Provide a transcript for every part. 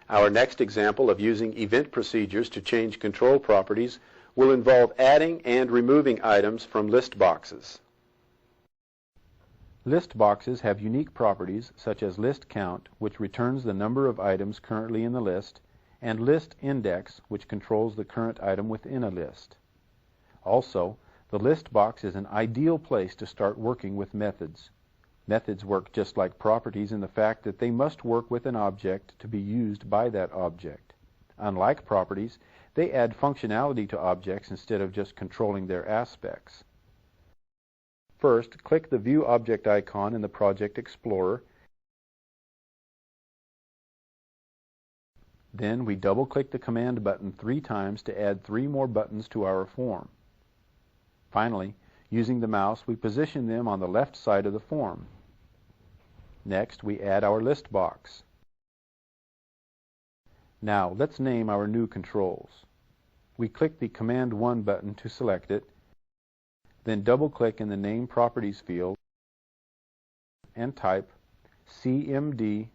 Our next example of using event procedures to change control properties will involve adding and removing items from list boxes. List boxes have unique properties such as list count, which returns the number of items currently in the list, and list index, which controls the current item within a list. Also, the list box is an ideal place to start working with methods. Methods work just like properties in the fact that they must work with an object to be used by that object. Unlike properties, they add functionality to objects instead of just controlling their aspects. First, click the View Object icon in the Project Explorer. Then we double-click the Command button 3 times to add 3 more buttons to our form. Finally, using the mouse, we position them on the left side of the form. Next, we add our list box. Now, let's name our new controls. We click the Command 1 button to select it, then double-click in the Name Properties field and type CMD_add.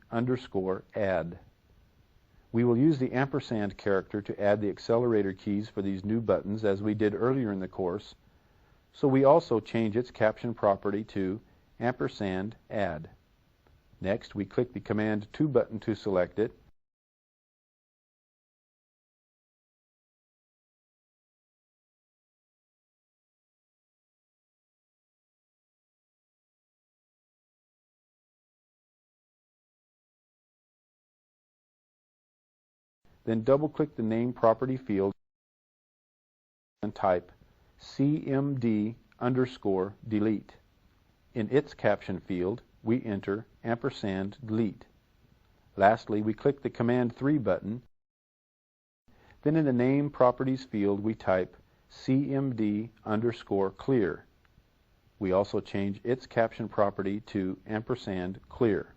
We will use the ampersand character to add the accelerator keys for these new buttons as we did earlier in the course, so we also change its caption property to &add. Next, we click the Command 2 button to select it, then double-click the Name Property field and type CMD_delete. In its caption field, we enter &delete. Lastly, we click the Command 3 button. Then in the Name Properties field, we type CMD_clear. We also change its caption property to &clear.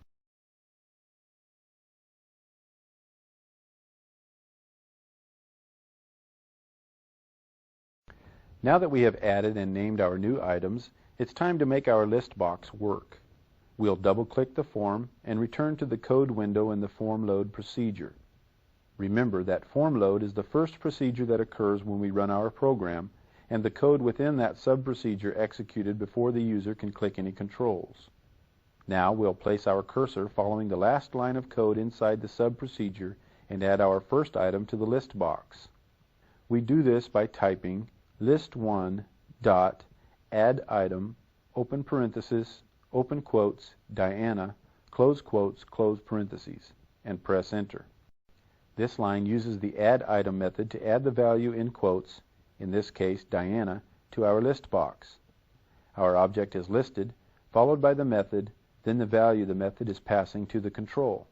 Now that we have added and named our new items, it's time to make our list box work. We'll double-click the form and return to the code window in the form load procedure. Remember that form load is the first procedure that occurs when we run our program, and the code within that sub-procedure executed before the user can click any controls. Now we'll place our cursor following the last line of code inside the sub-procedure and add our first item to the list box. We do this by typing list1 dot add item open parenthesis open quotes Diana close quotes close parentheses and press enter. This line uses the add item method to add the value in quotes, in this case Diana, to our list box. Our object is listed, followed by the method, then the value the method is passing to the control.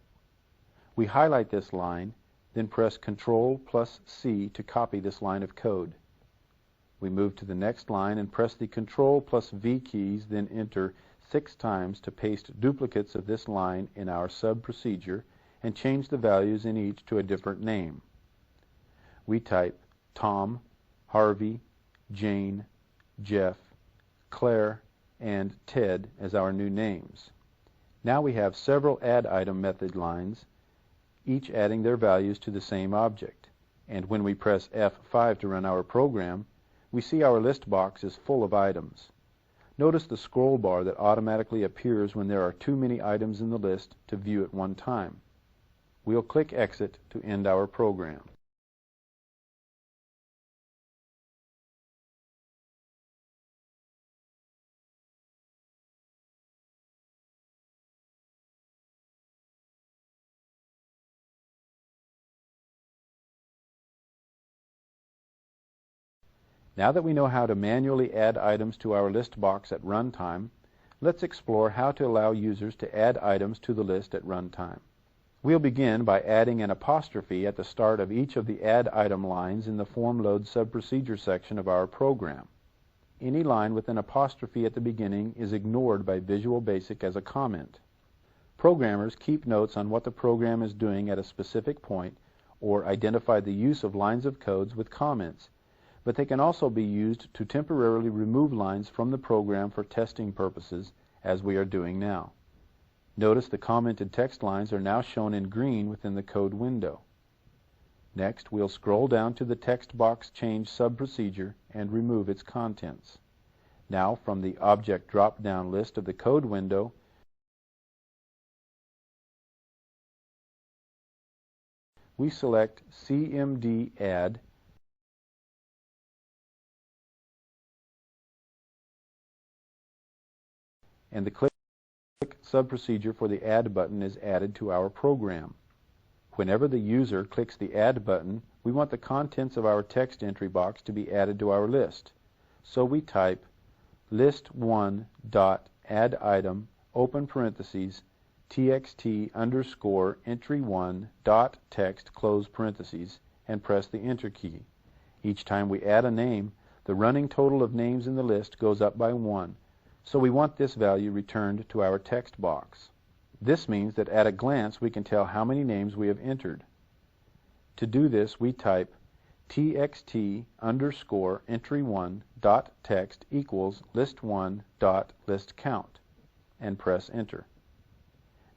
We highlight this line, then press Ctrl+C to copy this line of code. We move to the next line and press the Ctrl+V keys, then enter 6 times to paste duplicates of this line in our sub-procedure and change the values in each to a different name. We type Tom, Harvey, Jane, Jeff, Claire, and Ted as our new names. Now we have several add item method lines, each adding their values to the same object. And when we press F5 to run our program, we see our list box is full of items. Notice the scroll bar that automatically appears when there are too many items in the list to view at one time. We'll click Exit to end our program. Now that we know how to manually add items to our list box at runtime, let's explore how to allow users to add items to the list at runtime. We'll begin by adding an apostrophe at the start of each of the add item lines in the form load sub-procedure section of our program. Any line with an apostrophe at the beginning is ignored by Visual Basic as a comment. Programmers keep notes on what the program is doing at a specific point or identify the use of lines of codes with comments, but they can also be used to temporarily remove lines from the program for testing purposes, as we are doing now. Notice the commented text lines are now shown in green within the code window. Next, we'll scroll down to the text box change sub-procedure and remove its contents. Now, from the Object drop-down list of the code window, we select CMD Add and the click sub-procedure for the Add button is added to our program. Whenever the user clicks the Add button, we want the contents of our text entry box to be added to our list. So we type list1.add-item, open parentheses, txt_entry1.text, close parentheses, and press the Enter key. Each time we add a name, the running total of names in the list goes up by 1, so we want this value returned to our text box. This means that at a glance we can tell how many names we have entered. To do this, we type txt_entry1.text equals list1.listCount and press Enter.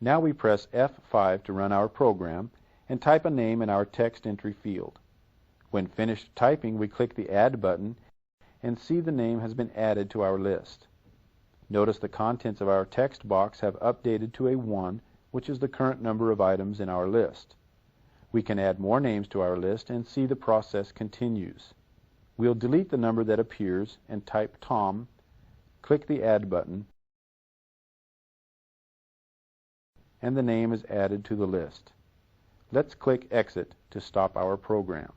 Now we press F5 to run our program and type a name in our text entry field. When finished typing, we click the Add button and see the name has been added to our list. Notice the contents of our text box have updated to a 1, which is the current number of items in our list. We can add more names to our list and see the process continues. We'll delete the number that appears and type Tom, click the Add button, and the name is added to the list. Let's click Exit to stop our program.